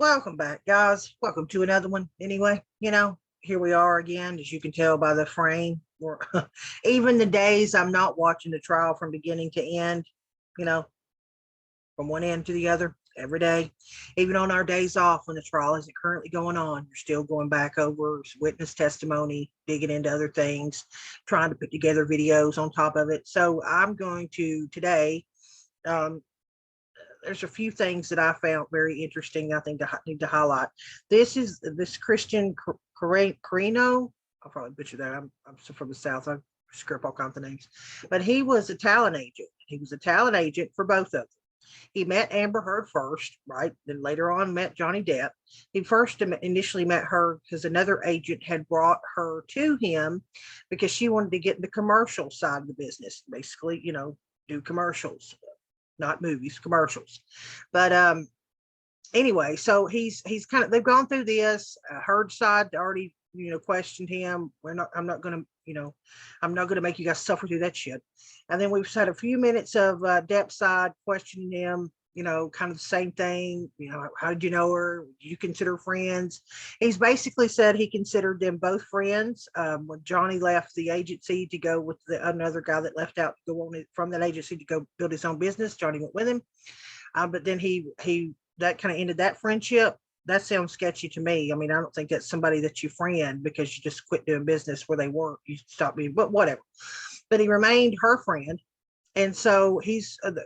Welcome back, guys. Welcome to another one. Anyway, here we are again, as you can tell by the frame. Even the days I'm not watching the trial from beginning to end, you know, from one end to the other every day. Even on our days off when the trial isn't currently going on, you're still going back over witness testimony, digging into other things, trying to put together videos on top of it. So I'm going to today, there's a few things that I found very interesting. I think I need to highlight. This Christian Carino. I'll probably butcher that. I'm from the South. I screw up all kinds of names, but he was a talent agent. He was a talent agent for both of them. He met Amber Heard first, right? Then later on met Johnny Depp. He first initially met her because another agent had brought her to him because she wanted to get in the commercial side of the business, basically, do commercials, not movies, commercials. But anyway, so he's kind of, they've gone through this. Heard side already, questioned him. I'm not going to make you guys suffer through that shit. And then we've had a few minutes of Depp side questioning him, kind of the same thing. How did you know her? Do you consider friends? He's basically said he considered them both friends. When Johnny left the agency to go with another guy that left out to go on from that agency to go build his own business, Johnny went with him. But then he that kind of ended that friendship. That sounds sketchy to me. I mean, I don't think that's somebody that you friend because you just quit doing business where they work. You stop being, but whatever. But he remained her friend. And so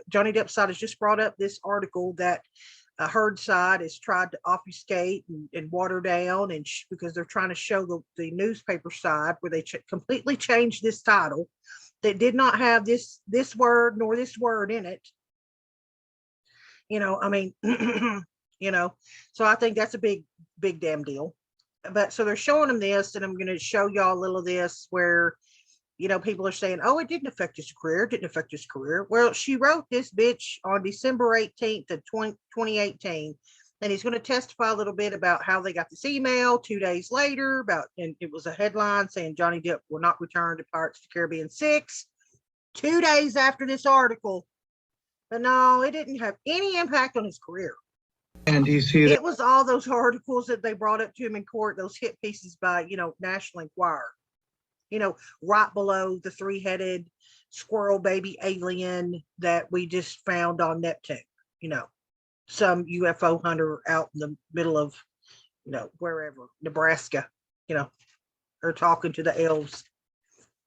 Johnny Depp side has just brought up this article that Heard side has tried to obfuscate and water down, and because they're trying to show the newspaper side where they completely changed this title that did not have this word nor this word in it. So I think that's a big damn deal. But so they're showing them this, and I'm going to show y'all a little of this where people are saying, oh, it didn't affect his career. Well, she wrote this bitch on December 18th of 2018. And he's going to testify a little bit about how they got this email 2 days later and it was a headline saying Johnny Depp will not return to Pirates of the Caribbean 6, 2 days after this article. But no, it didn't have any impact on his career. And do you see that? It was all those articles that they brought up to him in court, those hit pieces by, National Enquirer. Right below the 3-headed squirrel baby alien that we just found on Neptune, some UFO hunter out in the middle of, wherever, Nebraska, they're talking to the elves.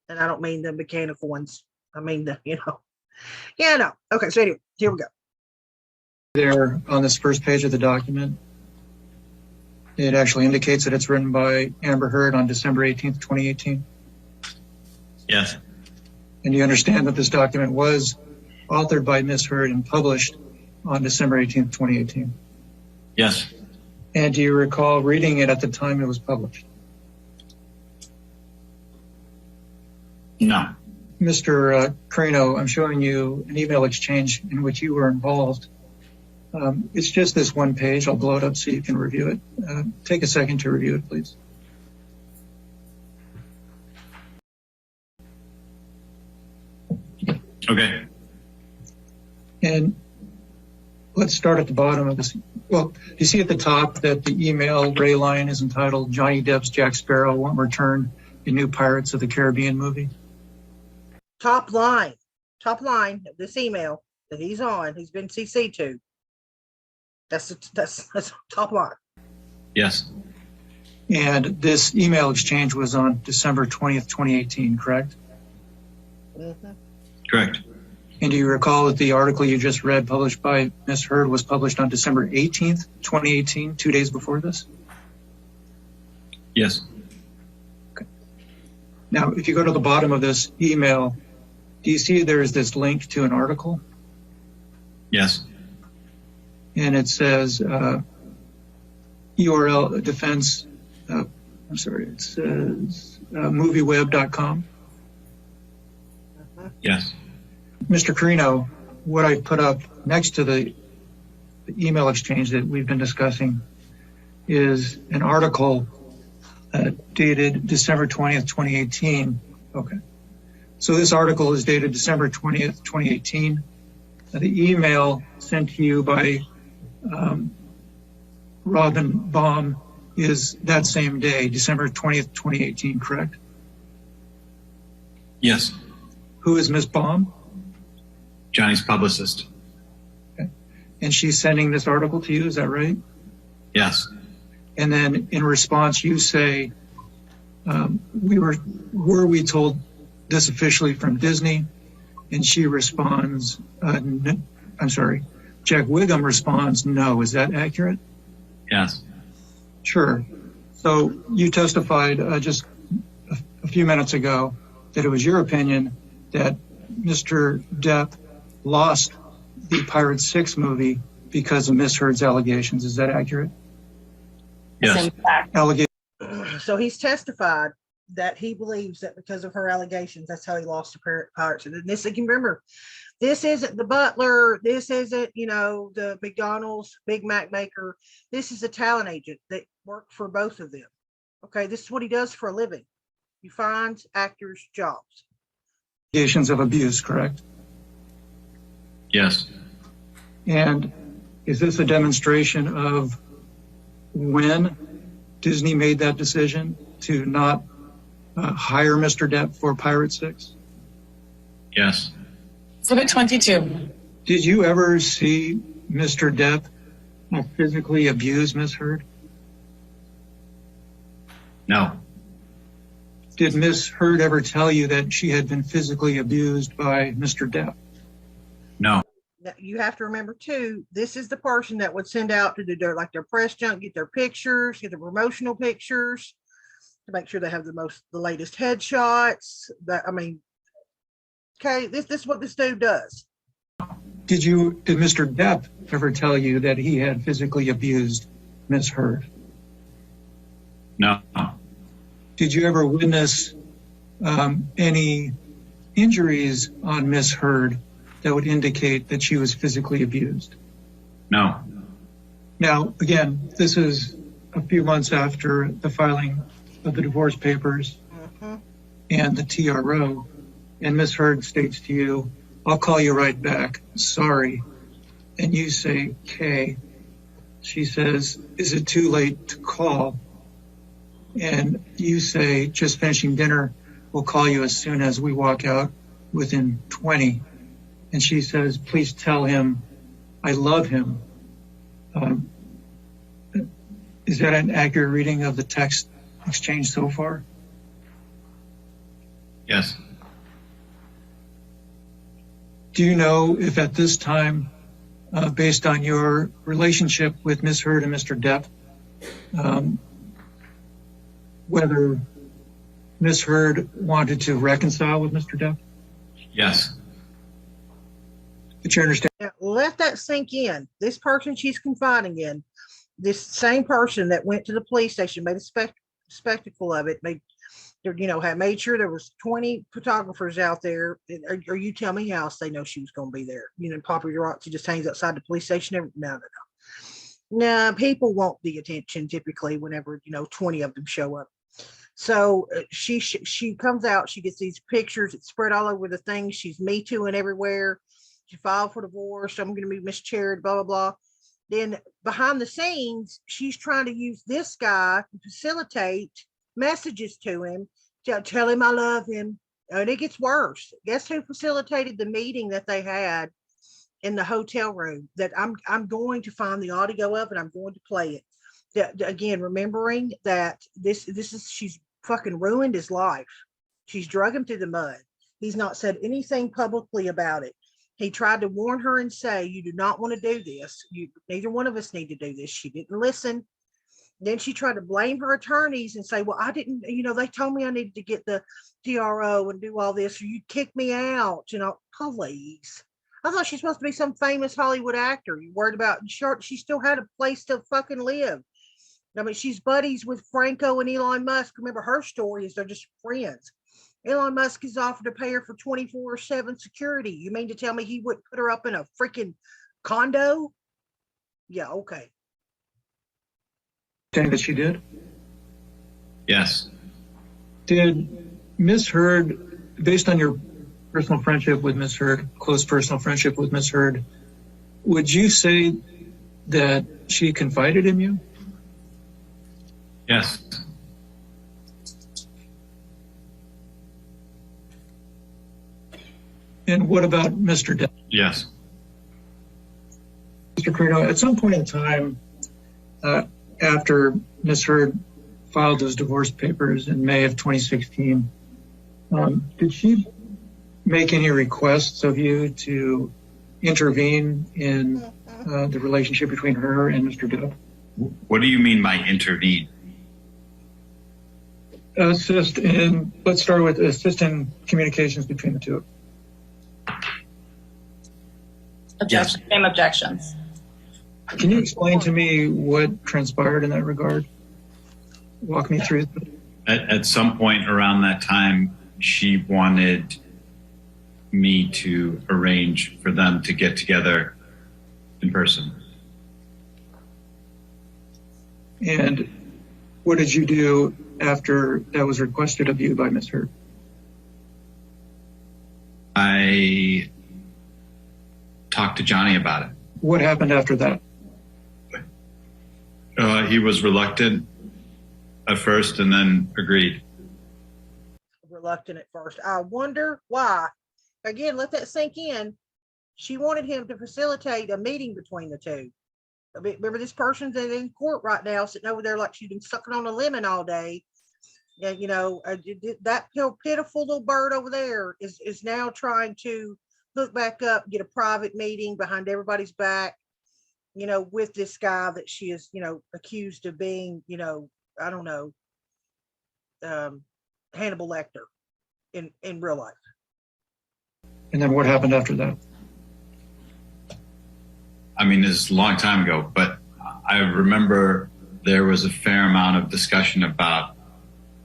And I don't mean the mechanical ones. I mean the, Okay, so anyway, here we go. There on this first page of the document, it actually indicates that it's written by Amber Heard on December 18th, 2018. Yes. And you understand that this document was authored by Ms. Heard and published on December 18th, 2018? Yes. And do you recall reading it at the time it was published? No. Mr. Carino, I'm showing you an email exchange in which you were involved. It's just this one page. I'll blow it up so you can review it. Take a second to review it, please. Okay. And let's start at the bottom of this. Well, you see at the top that the email Ray line is entitled Johnny Depp's Jack Sparrow won't return in new Pirates of the Caribbean movie. Top line of this email that he's been CC'd to. That's top line. Yes. And this email exchange was on December 20th, 2018, correct? Mm-hmm. Correct. And do you recall that the article you just read published by Ms. Heard was published on December 18th, 2018, 2 days before this? Yes. Okay. Now, if you go to the bottom of this email, do you see there is this link to an article? Yes. And it says URL defense, it says movieweb.com. Yes. Mr. Carino, what I put up next to the email exchange that we've been discussing is an article dated December 20th, 2018. Okay. So this article is dated December 20th, 2018. The email sent to you by Robin Baum is that same day, December 20th, 2018, correct? Yes. Who is Ms. Baum? Johnny's publicist. Okay. And she's sending this article to you, is that right? Yes. And then in response, you say, were we told this officially from Disney? And she responds, no, I'm sorry, Jack Wiggum responds, no. Is that accurate? Yes. Sure. So you testified just a few minutes ago that it was your opinion that Mr. Depp lost the Pirates 6 movie because of Miss Heard's allegations. Is that accurate? Yes. So he's testified that he believes that because of her allegations, that's how he lost the Pirates. And this, you can remember, this isn't the butler. This isn't, the McDonald's Big Mac maker. This is a talent agent that worked for both of them. Okay, this is what he does for a living. He finds actors jobs. Allegations of abuse, correct? Yes. And is this a demonstration of when Disney made that decision to not hire Mr. Depp for Pirate 6? Yes. Exhibit 22. Did you ever see Mr. Depp physically abuse Miss Heard? No. Did Miss Heard ever tell you that she had been physically abused by Mr. Depp? No. Now, you have to remember too, this is the person that would send out to do their press junk, get their pictures, get the promotional pictures, to make sure they have the latest headshots. Okay, this is what this dude does. Did Mr. Depp ever tell you that he had physically abused Miss Heard? No. Did you ever witness any injuries on Miss Heard that would indicate that she was physically abused? No. Now, again, this is a few months after the filing of the divorce papers and the TRO, and Miss Heard states to you, I'll call you right back, sorry. And you say, okay. She says, is it too late to call? And you say, just finishing dinner, we'll call you as soon as we walk out within 20. And she says, please tell him I love him. Is that an accurate reading of the text exchange so far? Yes. Do you know if at this time, based on your relationship with Ms. Heard and Mr. Depp, whether Ms. Heard wanted to reconcile with Mr. Depp? Yes. Did you understand? Now, let that sink in. This person she's confiding in, this same person that went to the police station, made a spectacle of it, made sure there was 20 photographers out there. Or you tell me how else they know she was going to be there. Popular rock, she just hangs outside the police station. No, people want the attention typically whenever 20 of them show up. So she comes out, she gets these pictures, it's spread all over the thing. She's Me Tooing everywhere. She filed for divorce. I'm going to be mischaracterized, blah, blah, blah. Then behind the scenes, she's trying to use this guy to facilitate messages to him, tell him I love him. And it gets worse. Guess who facilitated the meeting that they had in the hotel room that I'm going to find the audio of and I'm going to play it. Again, remembering that this is she's fucking ruined his life. She's drug him through the mud. He's not said anything publicly about it. He tried to warn her and say, you do not want to do this. Neither one of us need to do this. She didn't listen. Then she tried to blame her attorneys and say, well, I didn't, they told me I needed to get the TRO and do all this, or you'd kick me out. Please. I thought she's supposed to be some famous Hollywood actor. You worried about, she still had a place to fucking live. She's buddies with Franco and Elon Musk. Remember, her story is they're just friends. Elon Musk has offered to pay her for 24/7 security. You mean to tell me he wouldn't put her up in a freaking condo? Yeah, okay. Saying that she did? Yes. Did Miss Heard, based on your personal friendship with Miss Heard, close personal friendship with Miss Heard, would you say that she confided in you? Yes. And what about Mr. Depp? Yes. Mr. Carino, at some point in time, after Ms. Heard filed those divorce papers in May of 2016, did she make any requests of you to intervene in the relationship between her and Mr. Depp? What do you mean by intervene? Assist in, let's start with assist in communications between the two. Objection. Same objections. Can you explain to me what transpired in that regard? Walk me through. At some point around that time, she wanted me to arrange for them to get together in person. And what did you do after that was requested of you by Ms. Heard? I talked to Johnny about it. What happened after that? He was reluctant at first and then agreed. Reluctant at first. I wonder why. Again, let that sink in. She wanted him to facilitate a meeting between the two. I mean, remember, this person's in court right now, sitting over there like she's been sucking on a lemon all day. Yeah, you know, that pitiful little bird over there is now trying to hook back up, get a private meeting behind everybody's back, you know, with this guy that she is, you know, accused of being, you know, I don't know, Hannibal Lecter in real life. And then what happened after that? I mean, this is a long time ago, but I remember there was a fair amount of discussion about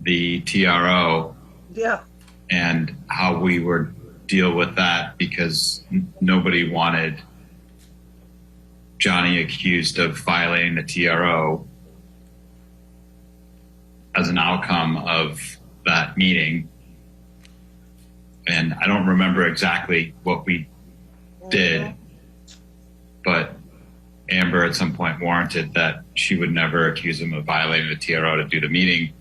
the TRO. Yeah. And how we would deal with that, because nobody wanted Johnny accused of violating the TRO as an outcome of that meeting. And I don't remember exactly what we did, but Amber at some point warranted that she would never accuse him of violating the TRO to do the meeting.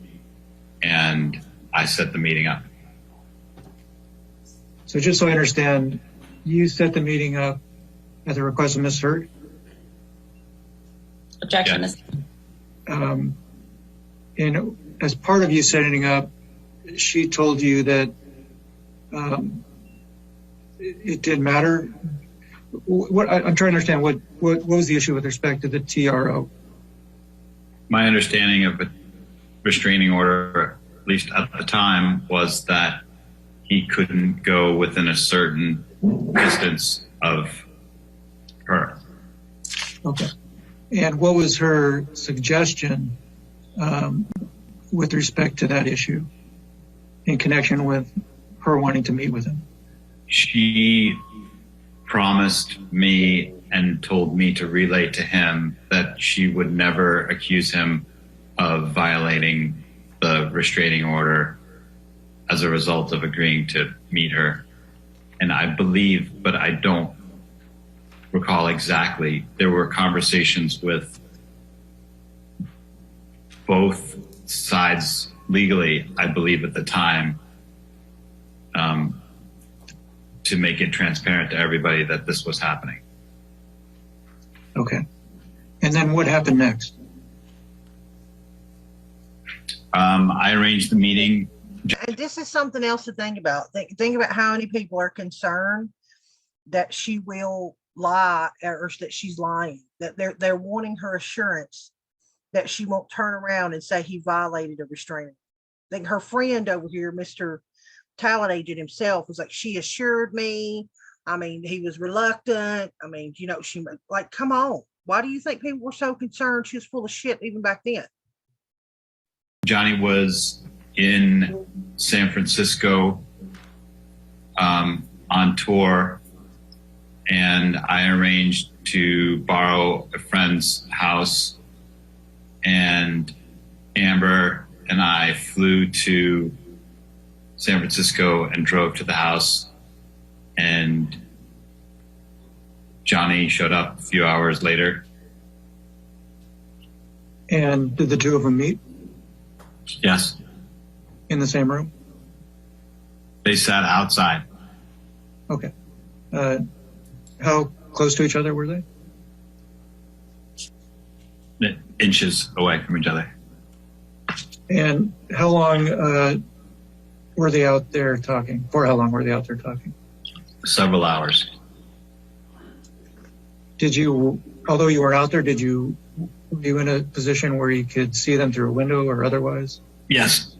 And I set the meeting up. So just so I understand, you set the meeting up at the request of Ms. Heard? Objection. Yeah. And as part of you setting up, she told you that it didn't matter. What I'm trying to understand, what was the issue with respect to the TRO? My understanding of a restraining order, at least at the time, was that he couldn't go within a certain distance of her. Okay. And what was her suggestion with respect to that issue in connection with her wanting to meet with him? She promised me and told me to relay to him that she would never accuse him of violating the restraining order as a result of agreeing to meet her. And I believe, but I don't recall exactly, there were conversations with both sides legally, I believe at the time, to make it transparent to everybody that this was happening. Okay. And then what happened next? I arranged the meeting. And this is something else to think about. Think about how many people are concerned that she will lie, or that she's lying, that they're wanting her assurance that she won't turn around and say he violated a restraining. I think her friend over here, Mr. Talent Agent himself, was like, she assured me. I mean, he was reluctant. I mean, you know, she like, come on. Why do you think people were so concerned she was full of shit even back then? Johnny was in San Francisco on tour, and I arranged to borrow a friend's house, and Amber and I flew to San Francisco and drove to the house, and Johnny showed up a few hours later. And did the two of them meet? Yes. in the same room? They sat outside. Okay. How close to each other were they? Inches away from each other. And how long were they out there talking? For how long were they out there talking? Several hours. Did you, although you were out there, were you in a position where you could see them through a window or otherwise? Yes.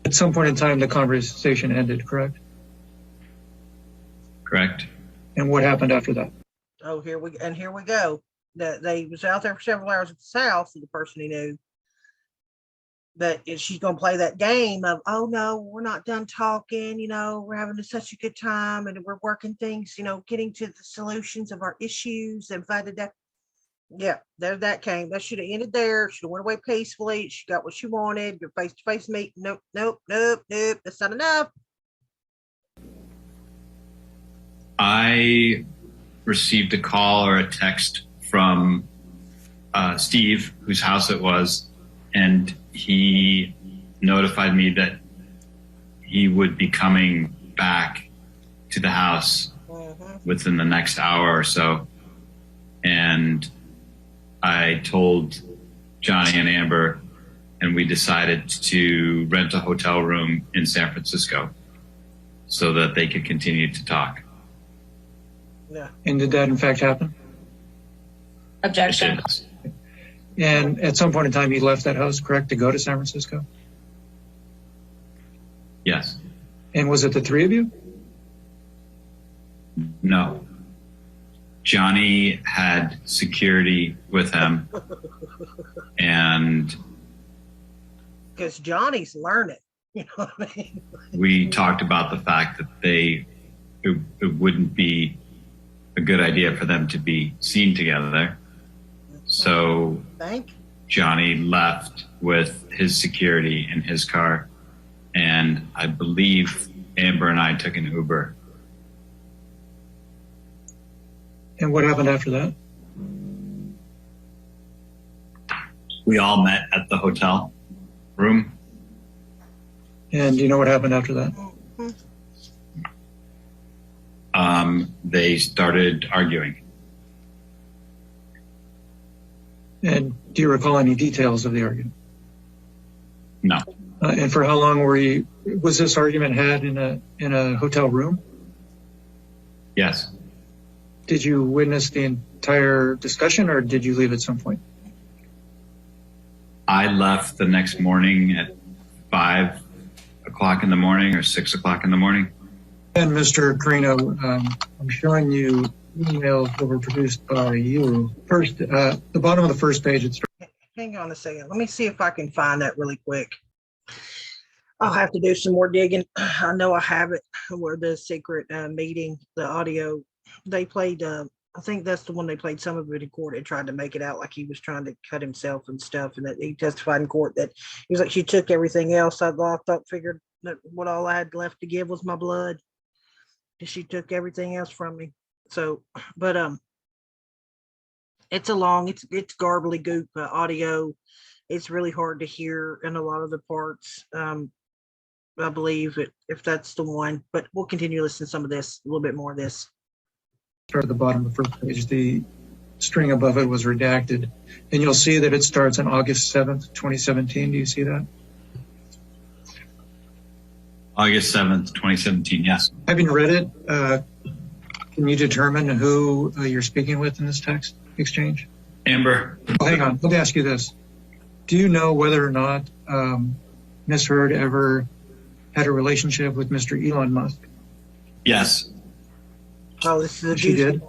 At some point in time, the conversation ended, correct? Correct. And what happened after that? Oh, here we go. That they was out there for several hours at the house, and the person he knew that she's gonna play that game of, oh no, we're not done talking, we're having such a good time and we're working things, getting to the solutions of our issues and that. Yeah, there that came. That should have ended there. Should have went away peacefully. She got what she wanted. Your face-to-face meeting. Nope, nope, nope, nope. That's not enough. I received a call or a text from Steve, whose house it was, and he notified me that he would be coming back to the house within the next hour or so. And I told Johnny and Amber, and we decided to rent a hotel room in San Francisco so that they could continue to talk. Yeah. And did that in fact happen? Objection. And at some point in time, you left that house, correct, to go to San Francisco? Yes. And was it the three of you? No. Johnny had security with him, and Because Johnny's learning. You know what I mean? we talked about the fact that it wouldn't be a good idea for them to be seen together. So Johnny left with his security in his car, and I believe Amber and I took an Uber. And what happened after that? We all met at the hotel room. And do you know what happened after that? They started arguing. And do you recall any details of the argument? No. And for how long was this argument had in a hotel room? Yes. Did you witness the entire discussion, or did you leave at some point? I left the next morning at 5 o'clock in the morning or 6 o'clock in the morning. And Mr. Carino, I'm showing you emails that were produced by you. First, the bottom of the first page, it's. Hang on a second. Let me see if I can find that really quick. I'll have to do some more digging. I know I have it where the secret meeting, the audio, they played, I think that's the one they played some of it in court and tried to make it out like he was trying to cut himself and stuff. And that he testified in court that he was like, she took everything else. Figured that what all I had left to give was my blood. And she took everything else from me. So, but it's it's garbly goop audio. It's really hard to hear in a lot of the parts. I believe if that's the one, but we'll continue listening to some of this, a little bit more of this. Start at the bottom of the first page. The string above it was redacted, and you'll see that it starts on August 7th, 2017. Do you see that? August 7th, 2017, yes. Having read it, can you determine who you're speaking with in this text exchange? Amber. Well, hang on. Let me ask you this. Do you know whether or not Ms. Heard ever had a relationship with Mr. Elon Musk? Yes. Oh, this is a She did?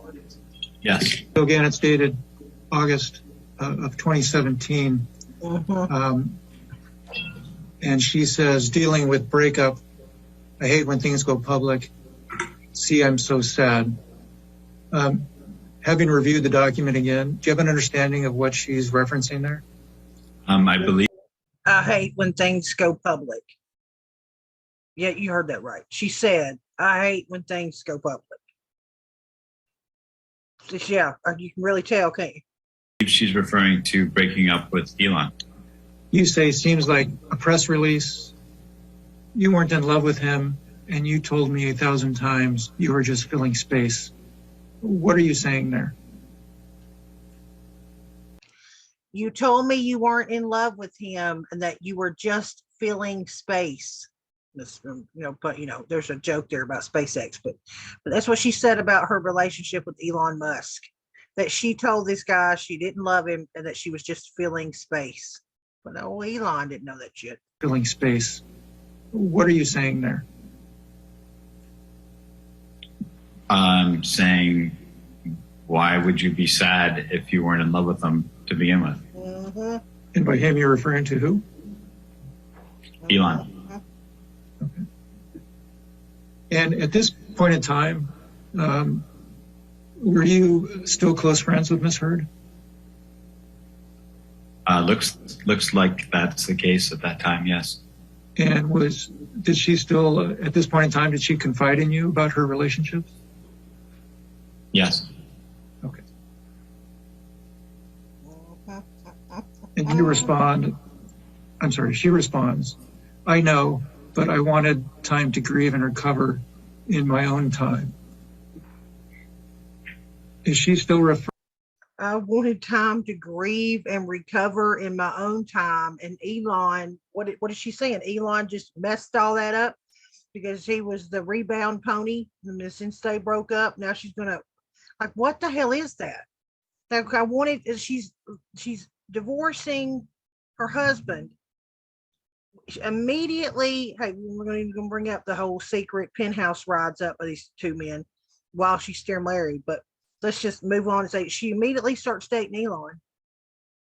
Yes. So again, it's dated August of 2017. And she says, dealing with breakup, I hate when things go public. See, I'm so sad. Having reviewed the document again, do you have an understanding of what she's referencing there? I believe. I hate when things go public. Yeah, you heard that right. She said, I hate when things go public. Yeah, you can really tell, can't you? She's referring to breaking up with Elon. You say seems like a press release. You weren't in love with him, and you told me 1,000 times you were just filling space. What are you saying there? You told me you weren't in love with him and that you were just filling space. But there's a joke there about SpaceX, but that's what she said about her relationship with Elon Musk. That she told this guy she didn't love him and that she was just filling space. But no, Elon didn't know that shit. Filling space. What are you saying there? I'm saying, why would you be sad if you weren't in love with him to begin with? Mm-hmm. And by him, you're referring to who? Elon. Okay. And at this point in time, were you still close friends with Miss Heard? Looks like that's the case at that time, yes. And did she still, at this point in time, did she confide in you about her relationships? Yes. Okay. And you respond, I'm sorry, she responds, I know, but I wanted time to grieve and recover in my own time. Is she still referring? I wanted time to grieve and recover in my own time. And Elon, what is she saying? Elon just messed all that up because he was the rebound pony. And since they broke up, now she's gonna what the hell is that? Like I wanted, she's divorcing her husband. Immediately, hey, we're going to bring up the whole secret penthouse rides up with these two men while she's still married. But let's just move on and say she immediately starts dating Elon.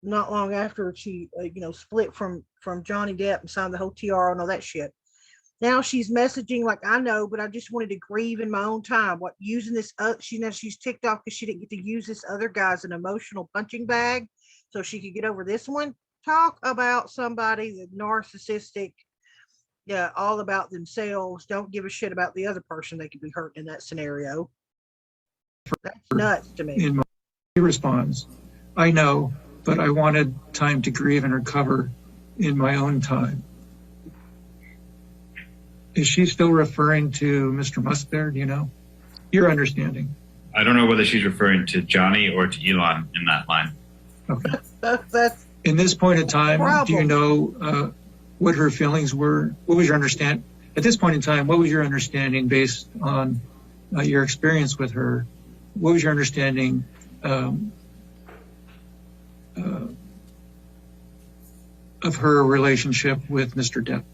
Not long after she, split from Johnny Depp and signed the whole TRO and all that shit. Now she's messaging like, I know, but I just wanted to grieve in my own time. What using this? She's ticked off because she didn't get to use this other guy as an emotional punching bag, so she could get over this one. Talk about somebody that's narcissistic, yeah, all about themselves. Don't give a shit about the other person they could be hurting in that scenario. That's nuts to me. He responds, I know, but I wanted time to grieve and recover in my own time. Is she still referring to Mr. Musk there? Do you know? Your understanding. I don't know whether she's referring to Johnny or to Elon in that line. Okay. That's in this point in time, problem. Do you know what her feelings were? What was your understanding? At this point in time, what was your understanding based on your experience with her? What was your understanding of her relationship with Mr. Depp?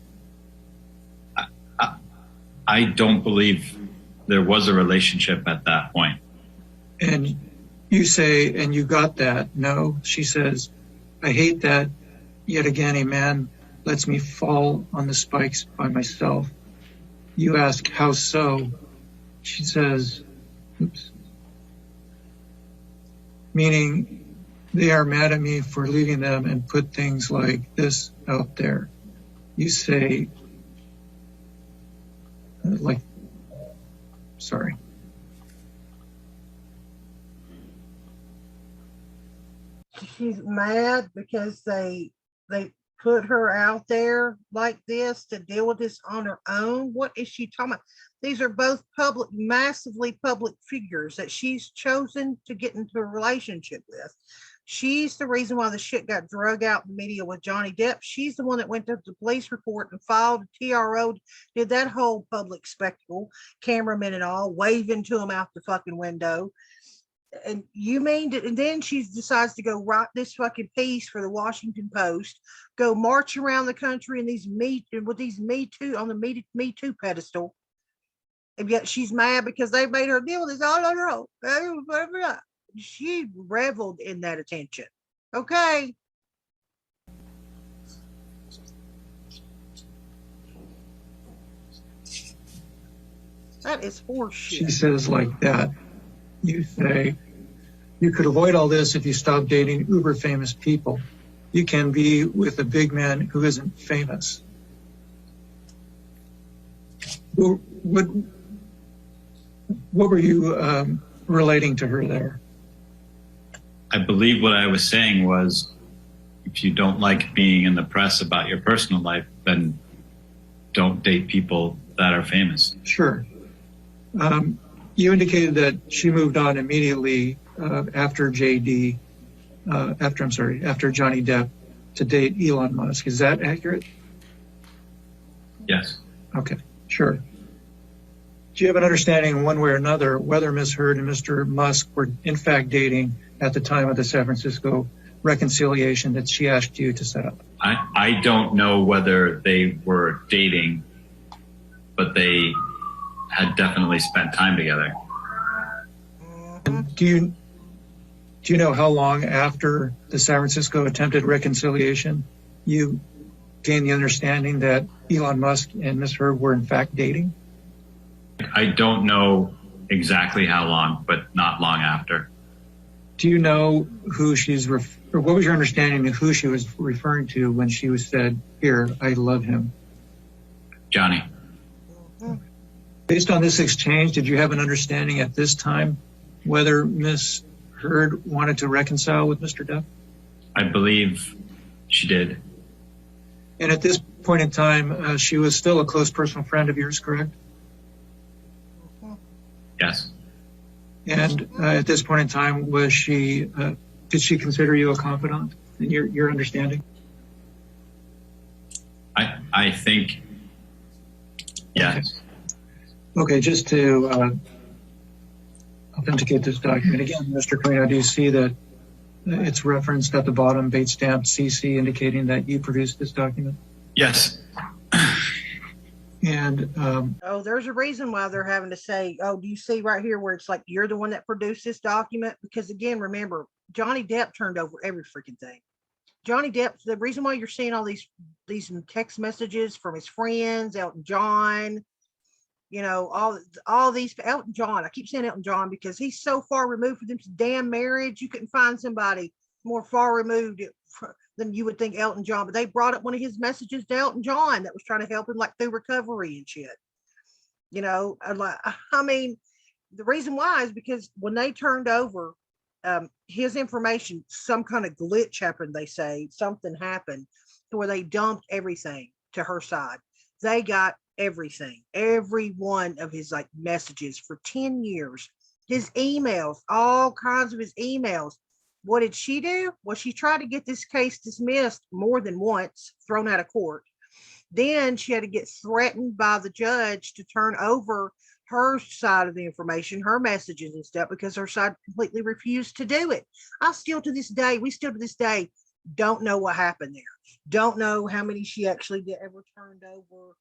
I don't believe there was a relationship at that point. And you say, and you got that. No, she says, I hate that. Yet again, a man lets me fall on the spikes by myself. You ask, how so? She says, oops. Meaning they are mad at me for leaving them and put things like this out there. You say, sorry. She's mad because they put her out there like this to deal with this on her own. What is she talking about? These are both massively public figures that she's chosen to get into a relationship with. She's the reason why the shit got drug out in the media with Johnny Depp. She's the one that went to the police report and filed a TRO, did that whole public spectacle, cameramen and all, waving to him out the fucking window. And you mean that, and then she decides to go write this fucking piece for the Washington Post, go march around the country in these Me Too on the Me Too pedestal. And yet she's mad because they made her deal with this. Oh, no. She reveled in that attention. Okay. That is horseshit. She says like that. You say, you could avoid all this if you stop dating uber famous people. You can be with a big man who isn't famous. What were you relating to her there? I believe what I was saying was, if you don't like being in the press about your personal life, then don't date people that are famous. Sure. You indicated that she moved on immediately after Johnny Depp to date Elon Musk. Is that accurate? Yes. Okay, sure. Do you have an understanding one way or another whether Ms. Heard and Mr. Musk were in fact dating at the time of the San Francisco reconciliation that she asked you to set up? I don't know whether they were dating, but they had definitely spent time together. And do you know how long after the San Francisco attempted reconciliation you gained the understanding that Elon Musk and Ms. Heard were in fact dating? I don't know exactly how long, but not long after. Do you know who or what was your understanding of who she was referring to when she was said, "Here, I love him"? Johnny. Based on this exchange, did you have an understanding at this time whether Ms. Heard wanted to reconcile with Mr. Depp? I believe she did. And at this point in time, she was still a close personal friend of yours, correct? Yes. And at this point in time, did she consider you a confidant in your understanding? I think, yes. Okay, just to authenticate this document again, Mr. Carino, do you see that it's referenced at the bottom, date stamped CC, indicating that you produced this document? Yes. And Oh, there's a reason why they're having to say, oh, do you see right here where it's like you're the one that produced this document? Because again, remember, Johnny Depp turned over every freaking thing. Johnny Depp, the reason why you're seeing all these text messages from his friends, Elton John, all these, Elton John, I keep saying Elton John because he's so far removed from this damn marriage. You couldn't find somebody more far removed than you would think Elton John, but they brought up one of his messages to Elton John that was trying to help him like through recovery and shit. I mean, the reason why is because when they turned over his information, some kind of glitch happened. They say something happened to where they dumped everything to her side. They got everything, every one of his like messages for 10 years, his emails, all kinds of his emails. What did she do? Well, she tried to get this case dismissed more than once, thrown out of court. Then she had to get threatened by the judge to turn over her side of the information, her messages and stuff, because her side completely refused to do it. We still to this day don't know what happened there. Don't know how many she actually ever turned over.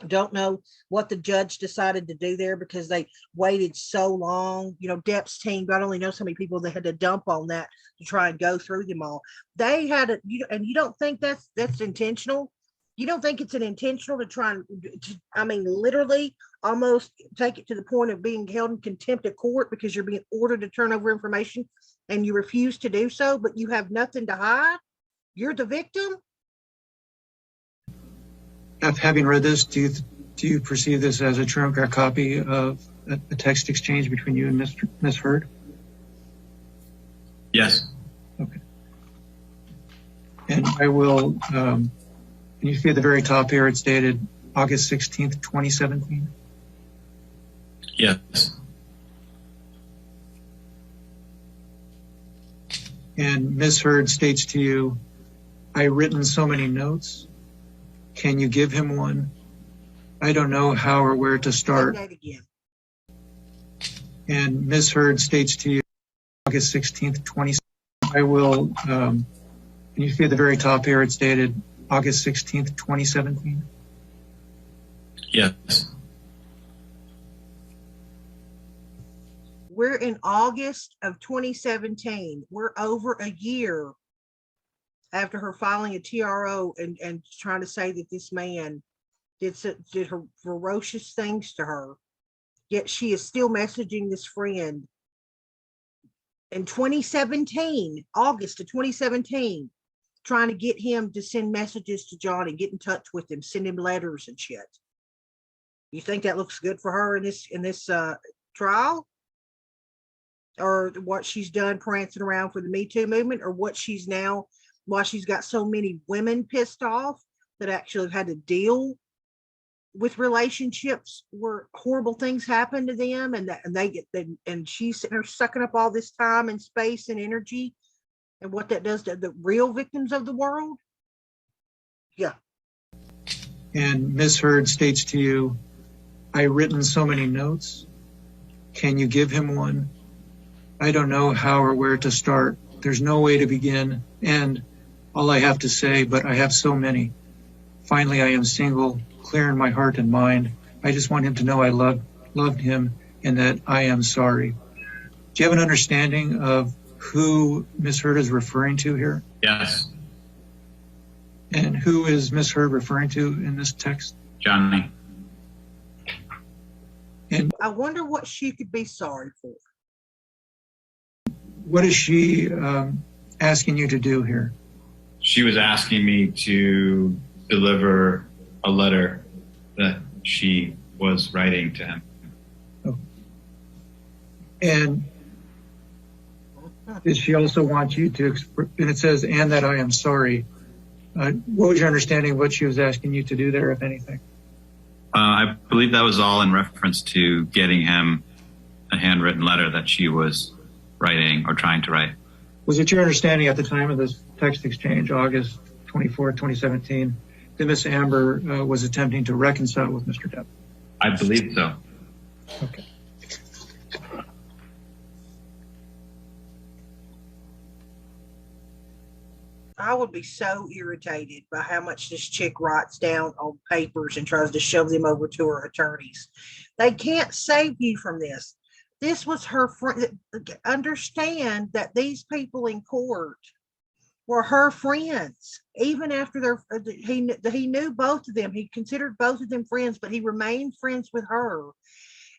Don't know what the judge decided to do there because they waited so long. Depp's team, God only knows how many people they had to dump on that to try and go through them all. They had it, and you don't think that's intentional? You don't think it's an intentional to try and, literally almost take it to the point of being held in contempt of court because you're being ordered to turn over information and you refuse to do so, but you have nothing to hide? You're the victim? Having read this, do you perceive this as a true copy of a text exchange between you and Ms. Heard? Yes. Okay. And I will, can you see at the very top here, it's dated August 16th, 2017? Yes. And Ms. Heard states to you, "I've written so many notes. Can you give him one? I don't know how or where to start." And Ms. Heard states to you, August 16th, 2017. I will, can you see at the very top here, it's dated August 16th, 2017? Yes. We're in August of 2017. We're over a year after her filing a TRO and trying to say that this man did her ferocious things to her. Yet she is still messaging this friend in 2017, August of 2017, trying to get him to send messages to Johnny, get in touch with him, send him letters and shit. You think that looks good for her in this trial? Or what she's done prancing around for the Me Too movement, or what she's now why she's got so many women pissed off that actually have had to deal with relationships where horrible things happen to them, and and she's sitting there sucking up all this time and space and energy, and what that does to the real victims of the world. Yeah. And Miss Heard states to you, I've written so many notes. Can you give him one? I don't know how or where to start. There's no way to begin. And all I have to say, but I have so many. Finally, I am single, clear in my heart and mind. I just want him to know I loved him and that I am sorry. Do you have an understanding of who Miss Heard is referring to here? Yes. And who is Miss Heard referring to in this text? Johnny. And I wonder what she could be sorry for. what is she asking you to do here? She was asking me to deliver a letter that she was writing to him. Oh. And did she also want you to, and it says, and that I am sorry. What was your understanding of what she was asking you to do there, if anything? I believe that was all in reference to getting him a handwritten letter that she was writing or trying to write. Was it your understanding at the time of this text exchange, August 24, 2017, that Miss Amber was attempting to reconcile with Mr. Depp? I believe so. Okay. I would be so irritated by how much this chick writes down on papers and tries to shove them over to her attorneys. They can't save you from this. This was her friend. Understand that these people in court were her friends. Even after he knew both of them. He considered both of them friends, but he remained friends with her.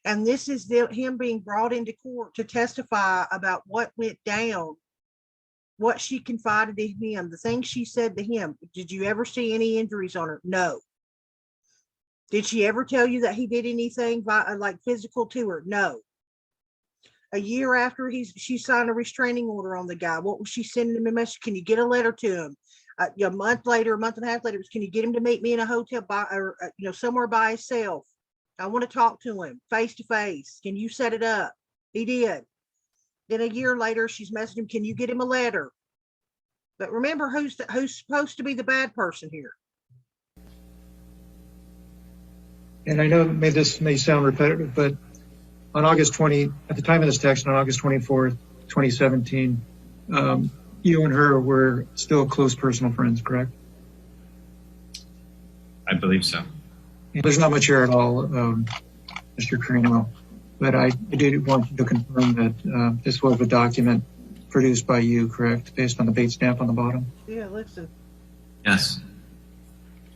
And this is him being brought into court to testify about what went down, what she confided in him, the things she said to him. Did you ever see any injuries on her? No. Did she ever tell you that he did anything like physical to her? No. A year after she signed a restraining order on the guy, what was she sending him a message? Can you get a letter to him? A month later, a month and a half later, can you get him to meet me in a hotel somewhere by himself? I want to talk to him face to face. Can you set it up? He did. Then a year later, she's messaging him, can you get him a letter? But remember, who's supposed to be the bad person here? And I know this may sound repetitive, but on August 20, at the time of this text, on August 24th, 2017, you and her were still close personal friends, correct? I believe so. And there's not much here at all, Mr. Carino, but I did want you to confirm that this was a document produced by you, correct, based on the bait stamp on the bottom? Yeah, listen. Yes.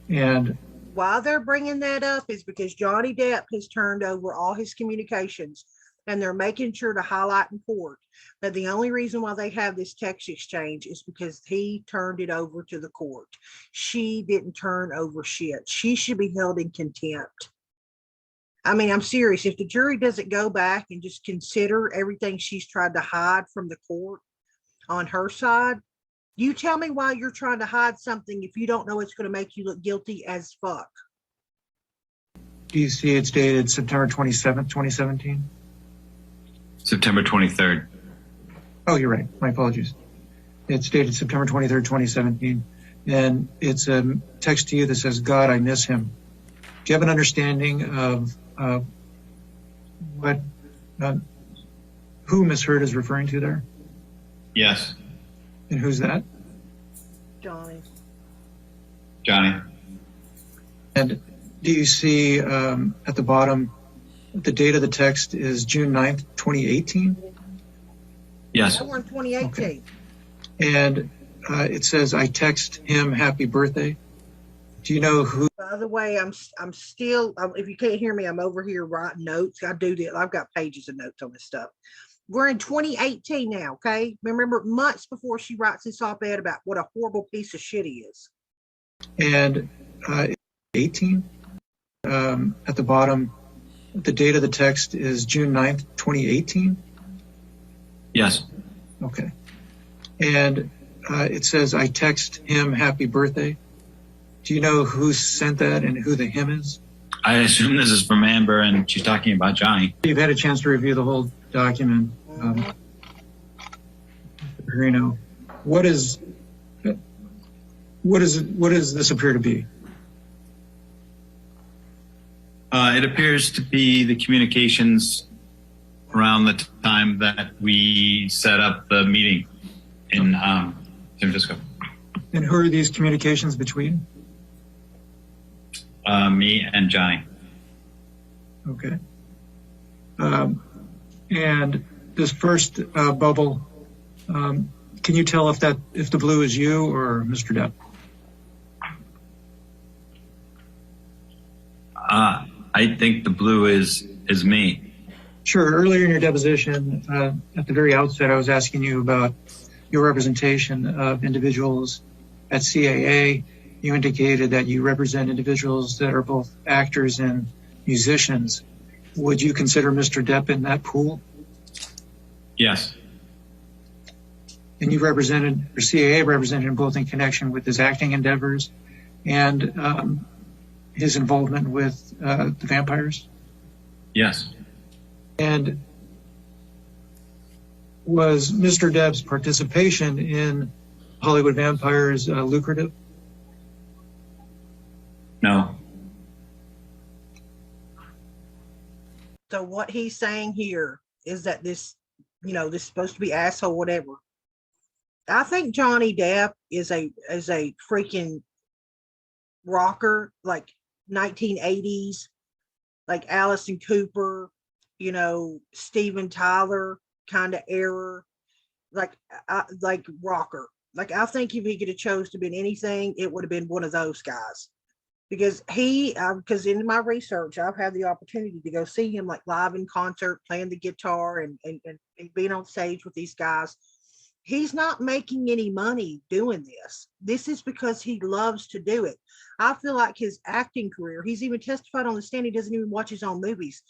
And Why they're bringing that up is because Johnny Depp has turned over all his communications, and they're making sure to highlight in court that the only reason why they have this text exchange is because he turned it over to the court. She didn't turn over shit. She should be held in contempt. I mean, I'm serious. If the jury doesn't go back and just consider everything she's tried to hide from the court on her side, you tell me why you're trying to hide something if you don't know it's going to make you look guilty as fuck. do you see it's dated September 27th, 2017? September 23rd. Oh, you're right. My apologies. It's dated September 23rd, 2017. And it's a text to you that says, God, I miss him. Do you have an understanding of who Miss Heard is referring to there? Yes. And who's that? Johnny. Johnny. And do you see at the bottom, the date of the text is June 9th, 2018? Yes. We're in 2018. Okay. And it says, I text him happy birthday. Do you know who? By the way, I'm still, if you can't hear me, I'm over here writing notes. I do that. I've got pages of notes on this stuff. We're in 2018 now, okay? Remember, months before she writes this op-ed about what a horrible piece of shit he is. And 18 at the bottom, the date of the text is June 9th, 2018? Yes. Okay. And it says, I text him happy birthday. Do you know who sent that and who the him is? I assume this is from Amber, and she's talking about Johnny. You've had a chance to review the whole document. Perino, what does this appear to be? It appears to be the communications around the time that we set up the meeting in San Francisco. And who are these communications between? Me and Johnny. Okay. And this first bubble, can you tell if the blue is you or Mr. Depp? I think the blue is me. Sure. Earlier in your deposition, at the very outset, I was asking you about your representation of individuals at CAA. You indicated that you represent individuals that are both actors and musicians. Would you consider Mr. Depp in that pool? Yes. And you represented, or CAA represented him both in connection with his acting endeavors and his involvement with the vampires? Yes. And was Mr. Depp's participation in Hollywood Vampires lucrative? No. So what he's saying here is that this is supposed to be asshole, whatever. I think Johnny Depp is a freaking rocker, like 1980s, like Allison Cooper, Steven Tyler kind of era, like rocker. Like, I think if he could have chose to been anything, it would have been one of those guys. Because because in my research, I've had the opportunity to go see him like live in concert, playing the guitar and being on stage with these guys. He's not making any money doing this. This is because he loves to do it. I feel like his acting career, he's even testified on the stand, he doesn't even watch his own movies.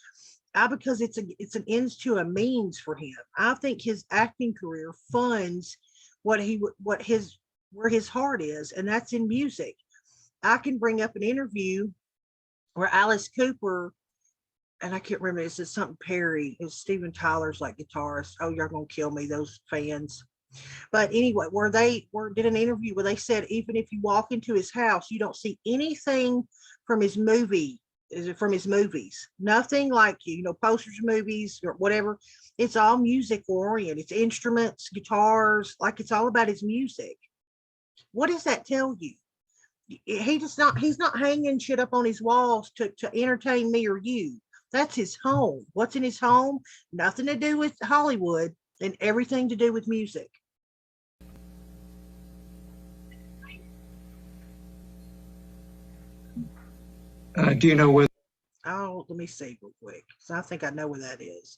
Because it's an ends to a means for him. I think his acting career funds where his heart is, and that's in music. I can bring up an interview where Alice Cooper, and I can't remember, it's something Perry, it was Steven Tyler's like guitarist. Oh, you're gonna kill me, those fans. But anyway, where did an interview where they said even if you walk into his house, you don't see anything from his movies, nothing like posters, movies, or whatever. It's all music oriented. It's instruments, guitars, like it's all about his music. What does that tell you? He's not hanging shit up on his walls to entertain me or you. That's his home. What's in his home? Nothing to do with Hollywood and everything to do with music. Do you know where? Oh, let me see real quick. So I think I know where that is.